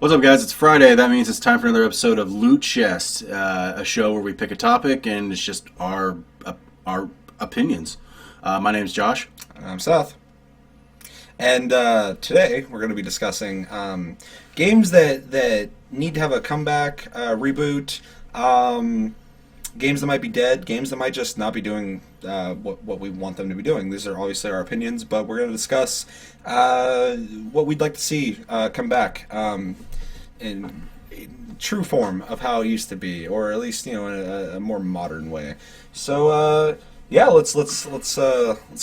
What's up, guys? It's Friday. That means it's time for another episode of Loot Chest, a show where we pick a topic and it's just our opinions. My name's Josh. I'm Seth. And today we're going to be discussing games that need to have a comeback, reboot, games that might be dead, games that might just not be doing what we want them to be doing. These are obviously our opinions, but we're going to discuss what we'd like to see come back in true form of how it used to be, or at least in a more modern way. So yeah, let's get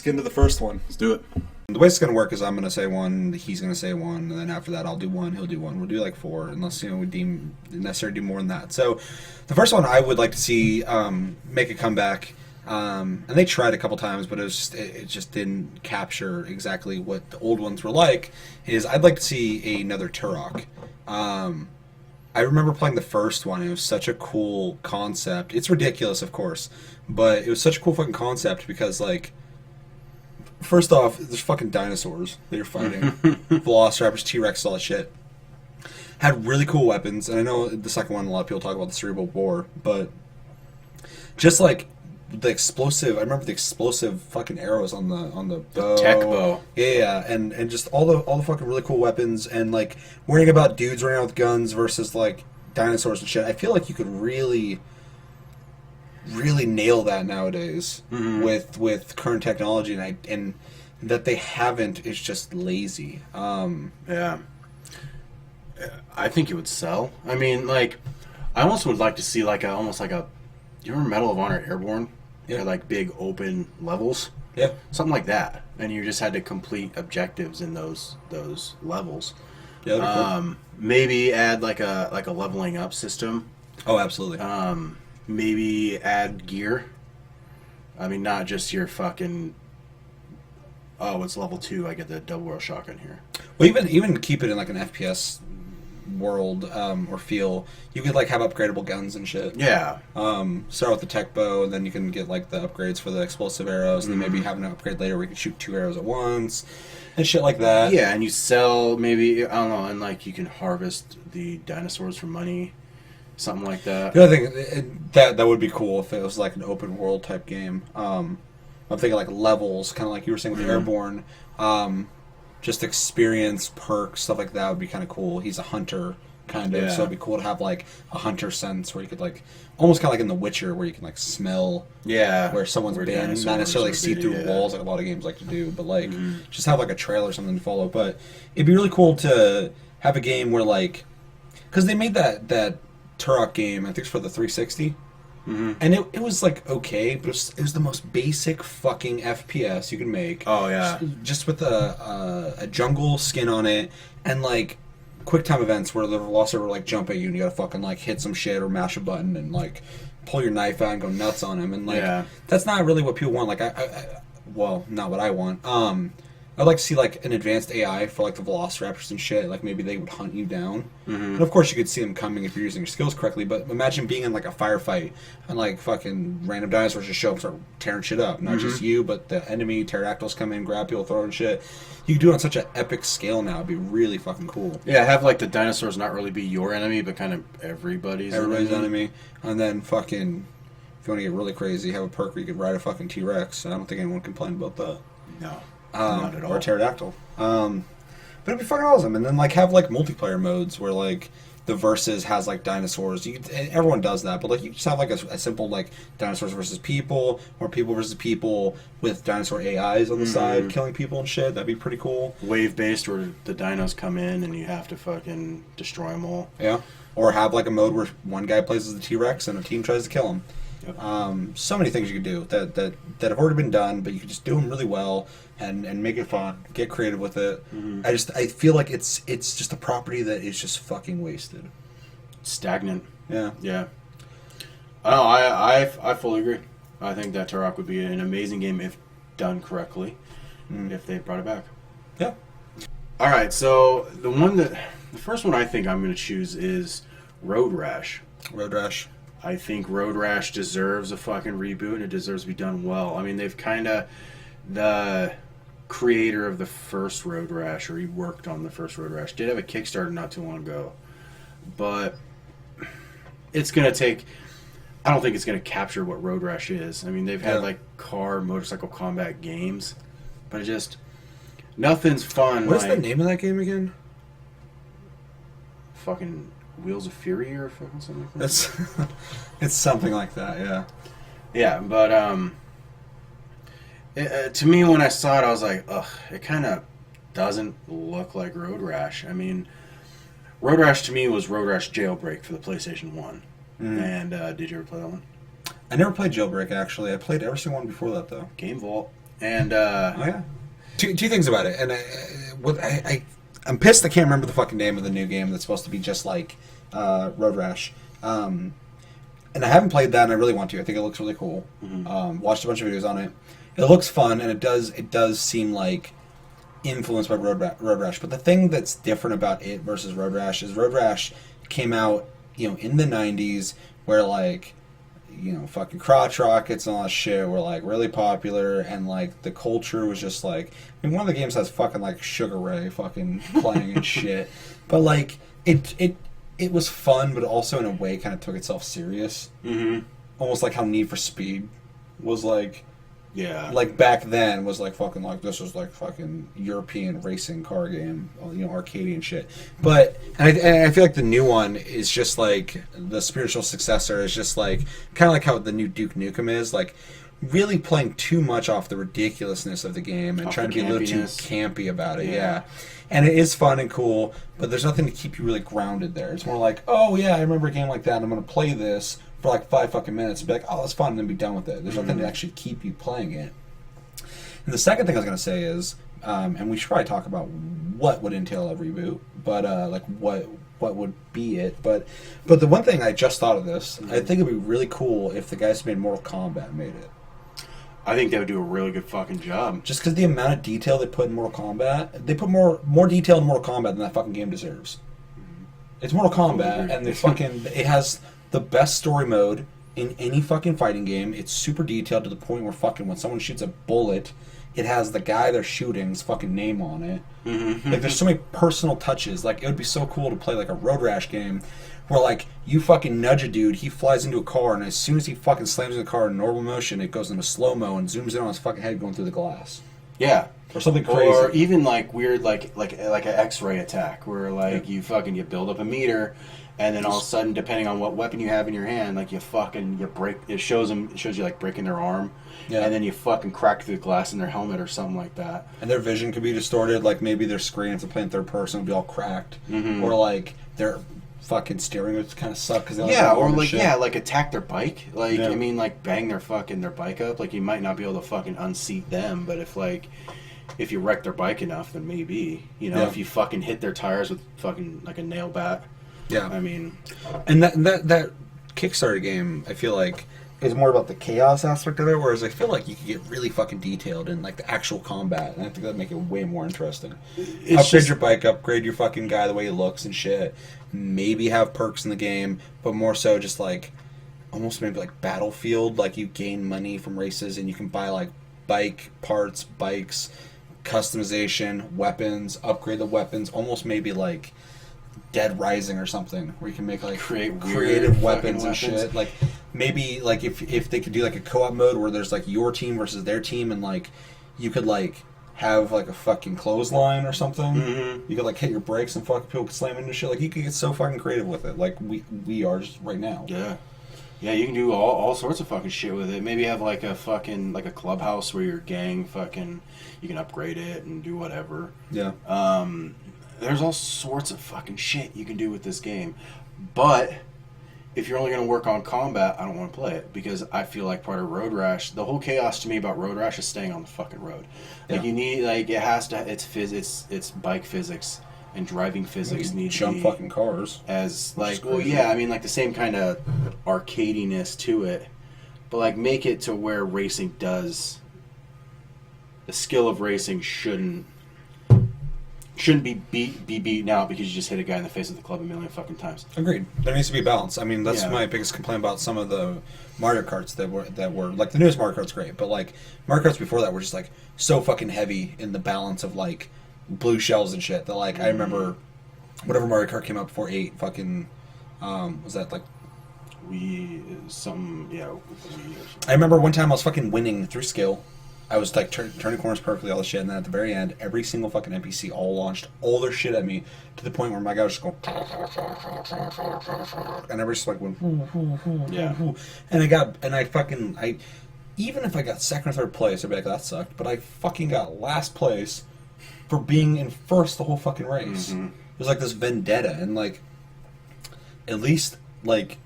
into the first one. Let's do it. The way it's going to work is I'm going to say one, he's going to say one, and then after that I'll do one, he'll do one. We'll do like four, unless we deem it necessary to do more than that. So the first one I would like to see make a comeback, and they tried a couple times, but it just didn't capture exactly what the old ones were like, is I'd like to see another Turok. I remember playing the first one. It was such a cool concept. It's ridiculous, of course, but it was such a cool fucking concept because, like, first off, there's fucking dinosaurs that you're fighting. Velociraptors, T-Rex, all that shit. Had really cool weapons, and I know the second one, a lot of people talk about the cerebral bore, but just like the explosive, I remember the explosive fucking arrows on the bow. Tech bow. Yeah, and just all the fucking really cool weapons, and like worrying about dudes running out with guns versus like dinosaurs and shit. I feel like you could really nail that nowadays with current technology, and that they haven't is just lazy. Yeah. I think it would sell. I mean, like, I almost would like to see almost like a, you remember Medal of Honor Airborne? Yeah. Had, like, big open levels. Yeah. Something like that. And you just had to complete objectives in those levels. Yeah, that'd be cool. Maybe add like a leveling up system. Oh, absolutely. Maybe add gear. I mean, not just your fucking, oh, it's level 2, I get the double barrel shotgun here. Well, even keep it in like an FPS world or feel. You could like have upgradable guns and shit. Yeah. Start with the tech bow, and then you can get like the upgrades for the explosive arrows, and then maybe have an upgrade later where you can shoot 2 arrows at once and shit like that. Yeah, and you sell maybe, I don't know, and like you can harvest the dinosaurs for money. Something like that. The other thing, that would be cool if it was like an open world type game. I'm thinking like levels, kind of like you were saying with Airborne. Just experience, perks, stuff like that would be kind of cool. He's a hunter, kind of, so it'd be cool to have like a hunter sense where you could like, almost kind of like in The Witcher, where you can like smell where someone's been, not necessarily see through walls like a lot of games like to do, but like just have like a trailer or something to follow. But it'd be really cool to have a game where like, because they made that Turok game, I think it's for the 360, and it was like okay, but it was the most basic fucking FPS you could make. Oh yeah, just with a jungle skin on it, and like quick time events where the Velociraptor will like jump at you and you gotta fucking like hit some shit or mash a button and like pull your knife out and go nuts on him, and like that's not really what people want. Like well, not what I want. I'd like to see like an advanced AI for like the Velociraptors and shit. Like maybe they would hunt you down, and of course you could see them coming if you're using your skills correctly. But imagine being in like a firefight and like fucking random dinosaurs just show up and start tearing shit up. Not just you, but the enemy pterodactyls come in, grab people, throw and shit. You could do it on such an epic scale now. It'd be really fucking cool. Yeah, have like the dinosaurs not really be your enemy, but kind of everybody's enemy. And then fucking, if you want to get really crazy, have a perk where you could ride a fucking T-Rex. I don't think anyone complained about that. No. Not at all. Or a pterodactyl. But it'd be fucking awesome. And then like have like multiplayer modes where like the versus has like dinosaurs. Everyone does that, but like you just have like a simple like dinosaurs versus people, or people versus people with dinosaur AIs on the side killing people and shit. That'd be pretty cool. Wave based where the dinos come in and you have to fucking destroy them all. Yeah. Or have like a mode where one guy plays as the T-Rex and a team tries to kill him. Yep. So many things you could do that have already been done, but you could just do them really well and make it fun. Get creative with it. I feel like it's just a property that is just fucking wasted. Stagnant. Yeah. Yeah. I fully agree. I think that Turok would be an amazing game if done correctly. If they brought it back. Yeah. All right. So the first one I think I'm going to choose is Road Rash. Road Rash. I think Road Rash deserves a fucking reboot, and it deserves to be done well. I mean, they've kind of, the creator of the first Road Rash, or he worked on the first Road Rash, did have a Kickstarter not too long ago. but it's gonna take. I don't think it's gonna capture what Road Rash is. I mean, they've had like motorcycle combat games, but it just nothing's fun. What's the name of that game again? Fucking Wheels of Fury or fucking something like that. It's something like that. Yeah. Yeah, but to me, when I saw it, I was like, ugh, it kind of doesn't look like Road Rash. I mean, Road Rash to me was Road Rash Jailbreak for the PlayStation 1. And did you ever play that one? I never played Jailbreak, actually. I played every single one before that, though. Game Vault. And, oh, yeah. Two things about it. And I'm pissed I can't remember the fucking name of the new game that's supposed to be just like Road Rash. And I haven't played that, and I really want to. I think it looks really cool. Watched a bunch of videos on it. It looks fun, and it does seem like influenced by Road Rash. But the thing that's different about it versus Road Rash is Road Rash came out, in the 90s, where like, fucking crotch rockets and all that shit were like really popular, and like the culture was just like, I mean, one of the games has fucking like Sugar Ray fucking playing and shit, but like it was fun, but also in a way kind of took itself serious. Almost like how Need for Speed was like. Yeah. Like back then was like fucking like this was like fucking European racing car game, arcadey and shit. But and I feel like the new one is just like the spiritual successor is just like kind of like how the new Duke Nukem is, like really playing too much off the ridiculousness of the game and trying to be a little too campy about it. Yeah. And it is fun and cool, but there's nothing to keep you really grounded there. It's more like, oh yeah, I remember a game like that, and I'm going to play this for like 5 fucking minutes and be like, oh, that's fun, and then be done with it. There's nothing to actually keep you playing it. And the second thing I was going to say is, and we should probably talk about what would entail a reboot, but like what would be it. But the one thing I just thought of this, I think it would be really cool if the guys who made Mortal Kombat made it. I think they would do a really good fucking job. Just because the amount of detail they put in Mortal Kombat, they put more detail in Mortal Kombat than that fucking game deserves. It's Mortal Kombat, and it has the best story mode in any fucking fighting game. It's super detailed to the point where fucking when someone shoots a bullet, it has the guy they're shooting's fucking name on it. Like there's so many personal touches. Like it would be so cool to play like a Road Rash game where like you fucking nudge a dude, he flies into a car, and as soon as he fucking slams in the car in normal motion, it goes into slow-mo and zooms in on his fucking head going through the glass. Yeah. Or something crazy. Or even like weird like an X-ray attack where like you build up a meter, and then all of a sudden, depending on what weapon you have in your hand, like you break. It shows you like breaking their arm, and then you fucking crack through the glass in their helmet or something like that. And their vision could be distorted. Like maybe their screen, if they're playing third person, would be all cracked, or like their fucking steering would kind of suck because like attack their bike. Like I mean, like bang their bike up. Like you might not be able to fucking unseat them, but if you wreck their bike enough, then maybe if you fucking hit their tires with fucking like a nail bat. Yeah, I mean, and that Kickstarter game, I feel like, is more about the chaos aspect of it, whereas I feel like you could get really fucking detailed in like the actual combat, and I think that'd make it way more interesting. Upgrade your bike, upgrade your fucking guy the way he looks and shit. Maybe have perks in the game, but more so just like almost maybe like Battlefield, like you gain money from races and you can buy like bike parts, bikes, customization, weapons, upgrade the weapons, almost maybe like Dead Rising or something, where you can make like creative weapons and shit. Like maybe like if they could do like a co-op mode where there's like your team versus their team, and like you could like have like a fucking clothesline or something. You could like hit your brakes and fucking people could slam into shit. Like you could get so fucking creative with it, like we are just right now. Yeah, you can do all sorts of fucking shit with it. Maybe have like a fucking like a clubhouse where your gang fucking you can upgrade it and do whatever. Yeah. There's all sorts of fucking shit you can do with this game. But if you're only going to work on combat, I don't want to play it, because I feel like part of Road Rash, the whole chaos to me about Road Rash is staying on the fucking road. Like you need, like it has to, it's bike physics and driving physics need to jump fucking cars. As like, well, yeah, I mean like the same kind of arcadiness to it, but like make it to where racing does, the skill of racing shouldn't be beaten out because you just hit a guy in the face with the club a million fucking times. Agreed. There needs to be balance. I mean, that's my biggest complaint about some of the Mario Karts that were like the newest Mario Kart's great, but like Mario Karts before that were just like so fucking heavy in the balance of like blue shells and shit that like I remember whatever Mario Kart came out before 8, fucking, was that like... Wii or something. I remember one time I was fucking winning through skill. I was like turning corners perfectly, all the shit, and then at the very end, every single fucking NPC all launched all their shit at me to the point where my guy was just going, and I was just like went, Yeah. and I even if I got second or third place, I'd be like, that sucked, but I fucking got last place for being in first the whole fucking race. Mm-hmm. It was like this vendetta, and like, at least like,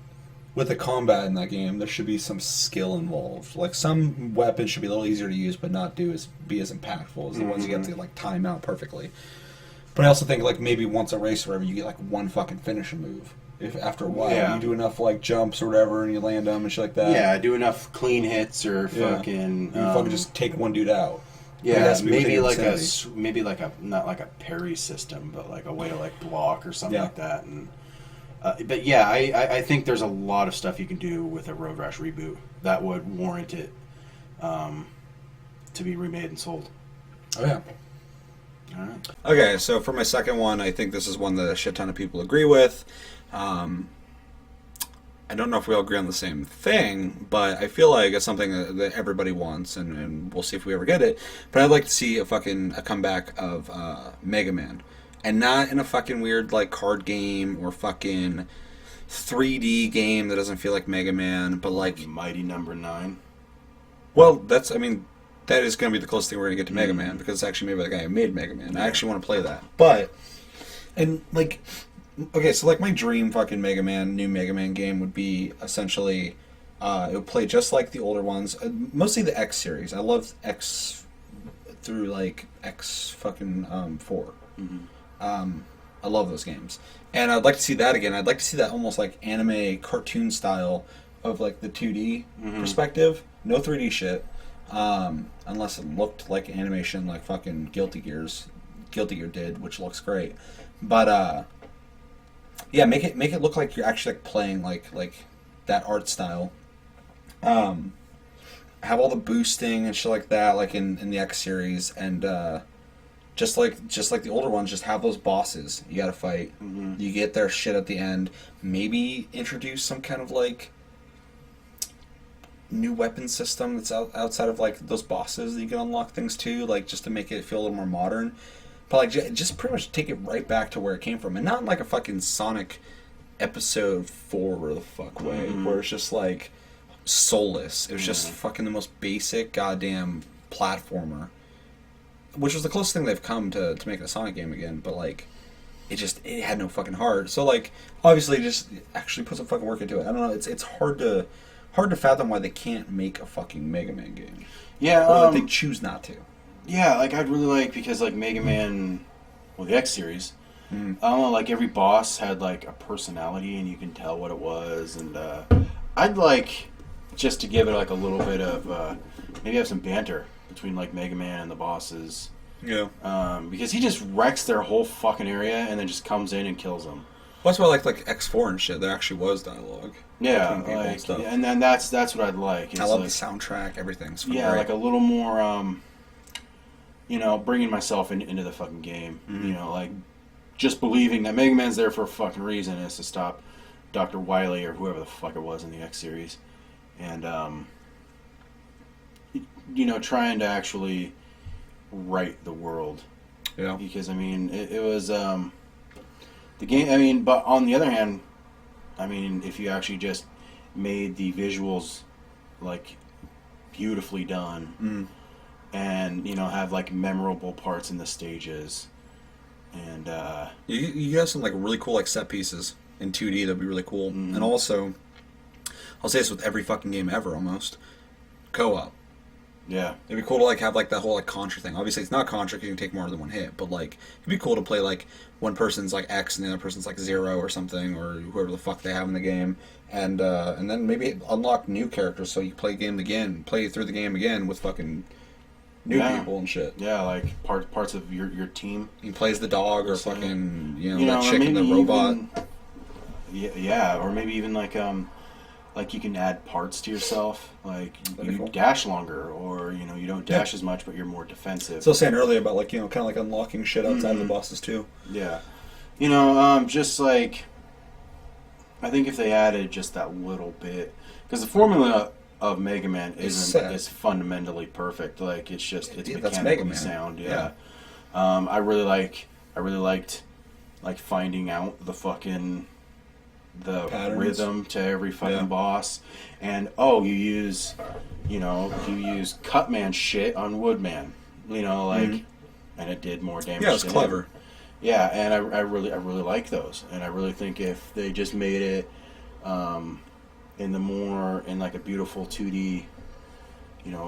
with the combat in that game, there should be some skill involved. Like, some weapons should be a little easier to use, but not be as impactful as the ones you have to like time out perfectly. But I also think like maybe once a race or whatever, you get like one fucking finisher move. If after a while you do enough like jumps or whatever, and you land them and shit like that. Yeah, do enough clean hits or fucking. You fucking just take one dude out. Yeah, maybe like a not like a parry system, but like a way to like block or something like that. And but yeah, I think there's a lot of stuff you can do with a Road Rash reboot that would warrant it to be remade and sold. Oh yeah. All right. Okay, so for my second one, I think this is one that a shit ton of people agree with. I don't know if we all agree on the same thing, but I feel like it's something that everybody wants, and we'll see if we ever get it. But I'd like to see a comeback of Mega Man. And not in a fucking weird like card game or fucking 3D game that doesn't feel like Mega Man, but like Mighty Number 9. Well, that is going to be the closest thing we're going to get to Mega Man, because it's actually made by the guy who made Mega Man. I actually want to play that. But, and like, okay, so like my dream fucking new Mega Man game would be essentially, it would play just like the older ones, mostly the X series. I love X through like X fucking 4. Mm-hmm. I love those games, and I'd like to see that again. I'd like to see that almost like anime cartoon style of like the 2D perspective, no 3D shit, unless it looked like animation, like fucking Guilty Gear did, which looks great. But yeah, make it look like you're actually like playing like that art style. Have all the boosting and shit like that, like in the X series, and just like the older ones, just have those bosses you gotta fight. Mm-hmm. You get their shit at the end. Maybe introduce some kind of like new weapon system that's outside of like those bosses that you can unlock things to, like just to make it feel a little more modern. But like just pretty much take it right back to where it came from, and not in like a fucking Sonic episode 4 or the fuck way, where it's just like soulless. It was just fucking the most basic goddamn platformer. Which was the closest thing they've come to making a Sonic game again, but like, it had no fucking heart. So like, obviously, just actually put some fucking work into it. I don't know. It's hard to fathom why they can't make a fucking Mega Man game. Yeah, or that they choose not to. Yeah, like I'd really like, because like Mega Man, well, the X series, I don't know, like every boss had like a personality, and you can tell what it was, and I'd like just to give it like a little bit of maybe have some banter between like Mega Man and the bosses. Yeah. Because he just wrecks their whole fucking area and then just comes in and kills them. Well, that's why I like X4 and shit. There actually was dialogue. Yeah, like, and then that's what I'd like. I love the soundtrack. Everything's great. Like a little more, bringing myself into the fucking game. Mm-hmm. Like just believing that Mega Man's there for a fucking reason, is to stop Dr. Wily or whoever the fuck it was in the X series, and trying to actually right the world. Yeah. Because, I mean, it was, the game, I mean, but on the other hand, I mean, if you actually just made the visuals, like, beautifully done, and, have, like, memorable parts in the stages, and, You have some, like, really cool, like, set pieces in 2D that'd be really cool. And also, I'll say this with every fucking game ever, almost, co-op. Yeah. It'd be cool to like have like that whole like Contra thing. Obviously it's not Contra because you can take more than one hit, but like it'd be cool to play like one person's like X and the other person's like 0 or something, or whoever the fuck they have in the game, and then maybe unlock new characters so you play through the game again with fucking new people and shit. Yeah, like parts of your team. He plays the dog or fucking that chick and the robot. Yeah, or maybe even like you can add parts to yourself, like you cool. dash longer, or you don't dash as much, but you're more defensive. So I was saying earlier about like kind of like unlocking shit outside of the bosses too. Yeah, Just like I think if they added just that little bit, because the formula of Mega Man is fundamentally perfect. Like it's mechanically sound. Yeah. I really liked like finding out the patterns. rhythm to every fucking boss, and you use Cutman shit on Woodman, and it did more damage. Yeah, it's clever. Him. Yeah, and I really like those, and I really think if they just made it in like a beautiful 2D,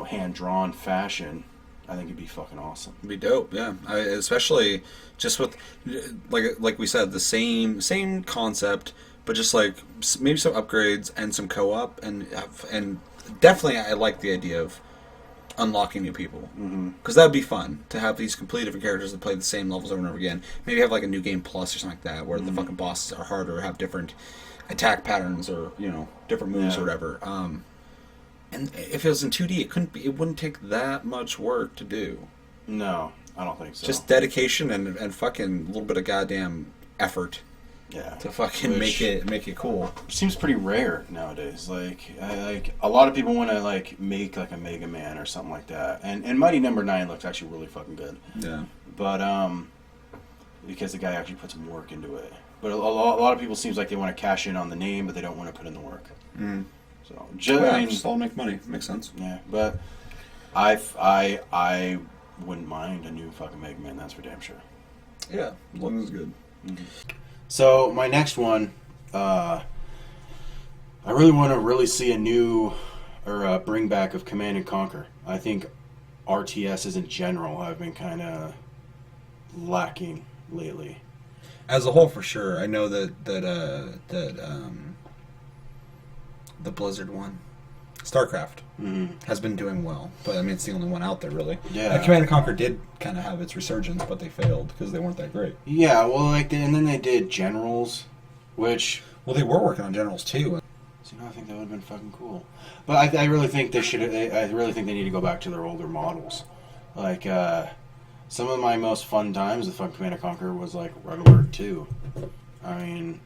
hand drawn fashion, I think it'd be fucking awesome. It'd be dope, yeah. Especially just with like we said, the same concept, but just like maybe some upgrades and some co-op, and definitely I like the idea of unlocking new people, because that'd be fun to have these completely different characters that play the same levels over and over again. Maybe have like a new game plus or something like that, where the fucking bosses are harder, have different attack patterns, or different moves or whatever. And if it was in 2D, it wouldn't take that much work to do. No, I don't think so. Just dedication and fucking a little bit of goddamn effort. Yeah. To fucking make it cool. Which seems pretty rare nowadays. Like a lot of people want to like make like a Mega Man or something like that. And Mighty Number 9 looks actually really fucking good. Yeah. But because the guy actually put some work into it. But a lot of people seems like they want to cash in on the name, but they don't want to put in the work. So just all make money. Makes sense. Yeah, but I wouldn't mind a new fucking Mega Man. That's for damn sure. Yeah, as long as it's good. So my next one, I really want to see a new or bring back of Command and Conquer. I think RTSs in general have been kind of lacking lately. As a whole, for sure. I know that the Blizzard one, StarCraft, has been doing well, but I mean it's the only one out there really. Yeah. Command and Conquer did kind of have its resurgence, but they failed because they weren't that great. Yeah, well, and then they did Generals, which they were working on Generals too. So I think that would have been fucking cool. But I really think they should. I really think they need to go back to their older models. Like some of my most fun times with fucking Command and Conquer was like Red Alert 2. I mean,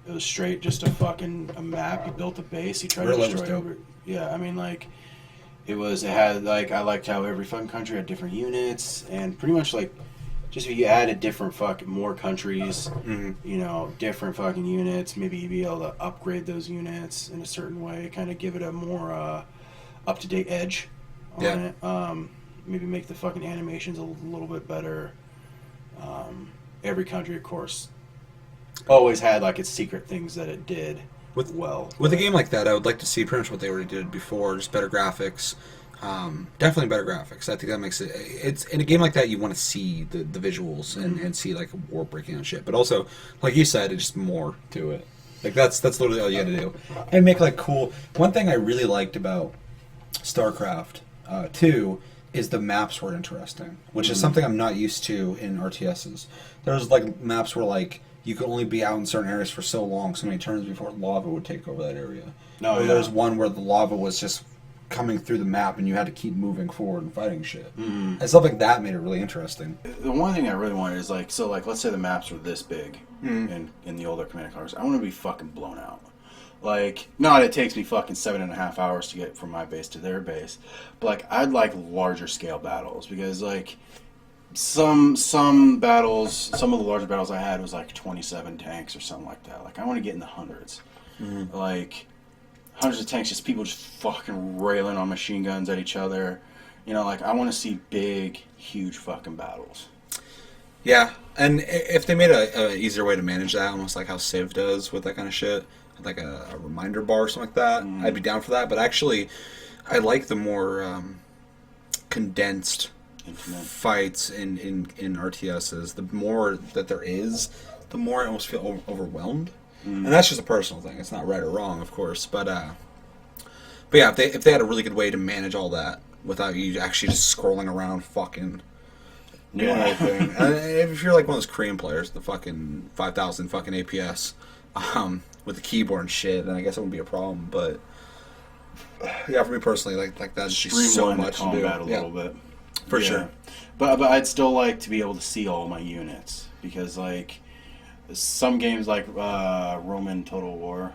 it was straight just a map. You built a base. You tried to destroy over. Yeah, I mean, like it had like I liked how every fucking country had different units, and pretty much like just if you added different more countries, different fucking units, maybe you'd be able to upgrade those units in a certain way, kind of give it a more up to date edge on it. Maybe make the fucking animations a little bit better. Every country, of course, always had like its secret things that it did with a game like that. I would like to see pretty much what they already did before, just better graphics. Definitely better graphics. I think that makes it's in a game like that you want to see the visuals and see like a war breaking on shit, but also like you said, it's just more to it. Like that's literally all you had to do, and make like cool. One thing I really liked about StarCraft 2 is the maps were interesting, which is something I'm not used to in RTSs. There's like maps where like you could only be out in certain areas for so many turns before lava would take over that area. There's one where the lava was just coming through the map and you had to keep moving forward and fighting shit. And stuff like that made it really interesting. The one thing I really wanted is like, so like let's say the maps were this big in the older Command & Conquers. I want to be fucking blown out. Like, not it takes me fucking 7.5 hours to get from my base to their base, but like I'd like larger scale battles, because like some battles, some of the larger battles I had was like 27 tanks or something like that. Like I want to get in the hundreds, like hundreds of tanks, just people just fucking railing on machine guns at each other. Like I want to see big, huge fucking battles. Yeah, and if they made a easier way to manage that, almost like how Civ does with that kind of shit, like a reminder bar or something like that, I'd be down for that. But actually, I like the more condensed fights in RTSs. The more that there is, the more I almost feel overwhelmed. And that's just a personal thing. It's not right or wrong, of course. But yeah, if they had a really good way to manage all that without you actually just scrolling around fucking doing everything. If you're like one of those Korean players, the fucking 5,000 fucking APS with the keyboard and shit, then I guess it wouldn't be a problem. But yeah, for me personally, like that's so much to do. Combat a little bit, for sure. But I'd still like to be able to see all my units, because like some games like Roman Total War,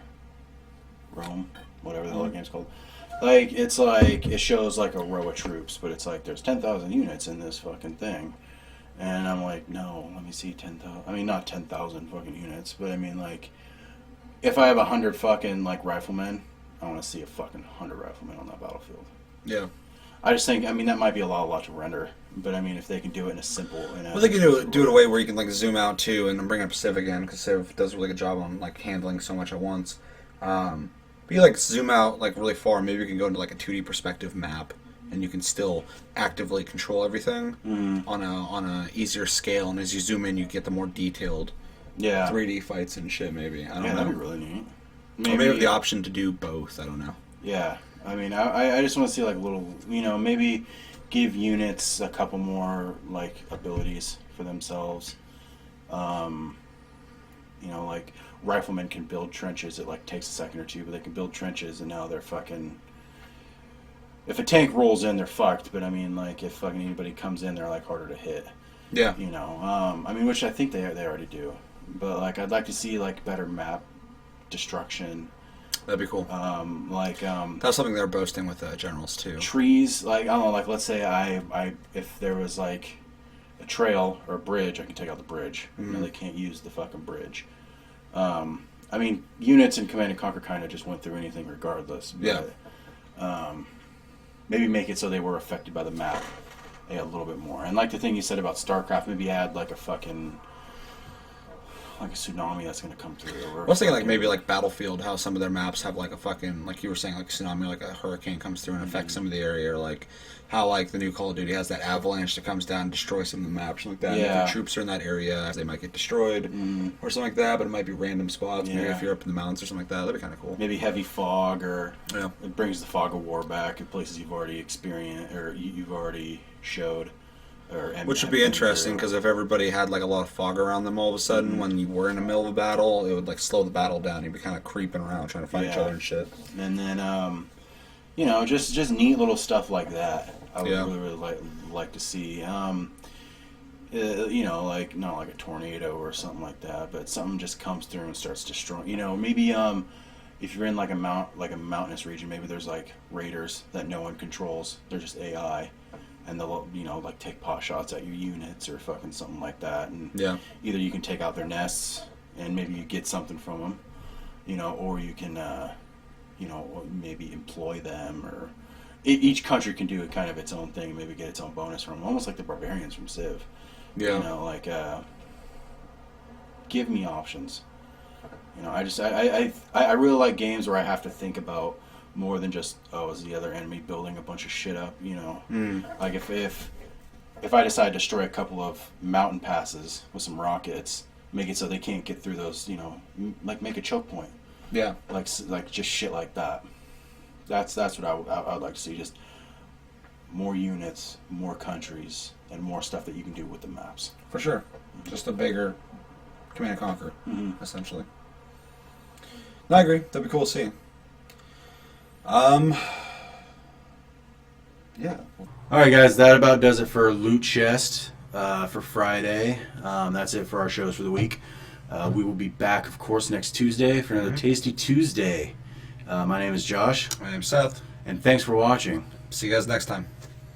Rome, whatever the other game's called. Like it's like it shows like a row of troops, but it's like there's 10,000 units in this fucking thing, and I'm like, no, let me see 10,000. I mean, not 10,000 fucking units, but I mean like, if I have 100 fucking like riflemen, I want to see a fucking 100 riflemen on that battlefield. Yeah. I just think, I mean, that might be a lot to render, but I mean, if they can do it in a simple, Well, they can do it a way where you can like zoom out too, and I'm bringing up Civ again because Civ does a really good job on like handling so much at once. But you like zoom out like really far. Maybe you can go into like a 2D perspective map, and you can still actively control everything on a easier scale. And as you zoom in, you get the more detailed 3D fights and shit. Maybe I don't know. That'd be really neat. Maybe, or maybe have the option to do both. I don't know. Yeah, I mean, I just want to see like little, maybe give units a couple more like abilities for themselves. Like riflemen can build trenches. It like takes a second or two, but they can build trenches, and now they're fucking. If a tank rolls in, they're fucked. But I mean, like if fucking anybody comes in, they're like harder to hit. Yeah. I mean, which I think they already do, but like I'd like to see like better map destruction. That'd be cool. That's something they're boasting with generals too. Trees, like I don't know, like let's say I if there was like a trail or a bridge, I can take out the bridge. They can't use the fucking bridge. I mean, units in Command and Conquer kind of just went through anything regardless. But, maybe make it so they were affected by the map a little bit more. And like the thing you said about StarCraft, maybe add like a fucking. Like a tsunami that's going to come through. I was thinking like maybe like Battlefield, how some of their maps have like a fucking, like you were saying, like a tsunami, like a hurricane comes through and affects some of the area, or like how like the new Call of Duty has that avalanche that comes down and destroys some of the maps, something like that. Yeah. If your troops are in that area, they might get destroyed or something like that, but it might be random spots. Maybe if you're up in the mountains or something like that, that'd be kind of cool. Maybe heavy fog, or it brings the fog of war back in places you've already experienced or you've already showed. Which would be interesting, because if everybody had like a lot of fog around them all of a sudden when you were in the middle of a battle, it would like slow the battle down. You'd be kind of creeping around trying to find each other and shit. And then, just neat little stuff like that. I would really like to see. Like not like a tornado or something like that, but something just comes through and starts destroying. Maybe if you're in like a mountainous region, maybe there's like raiders that no one controls. They're just AI. And they'll, like take pot shots at your units or fucking something like that. And either you can take out their nests and maybe you get something from them, or you can, maybe employ them, or each country can do kind of its own thing, maybe get its own bonus from them, almost like the barbarians from Civ. Give me options. I really like games where I have to think about more than just, is the other enemy building a bunch of shit up, Like if I decide to destroy a couple of mountain passes with some rockets, make it so they can't get through those, like make a choke point. Yeah. Like just shit like that. That's what I would like to see. Just more units, more countries, and more stuff that you can do with the maps. For sure. Just a bigger Command and Conquer, essentially. No, I agree. That'd be cool to see. Yeah. All right, guys, that about does it for Loot Chest for Friday. That's it for our shows for the week. We will be back, of course, next Tuesday for another Tasty Tuesday. My name is Josh. My name's Seth. And thanks for watching. See you guys next time.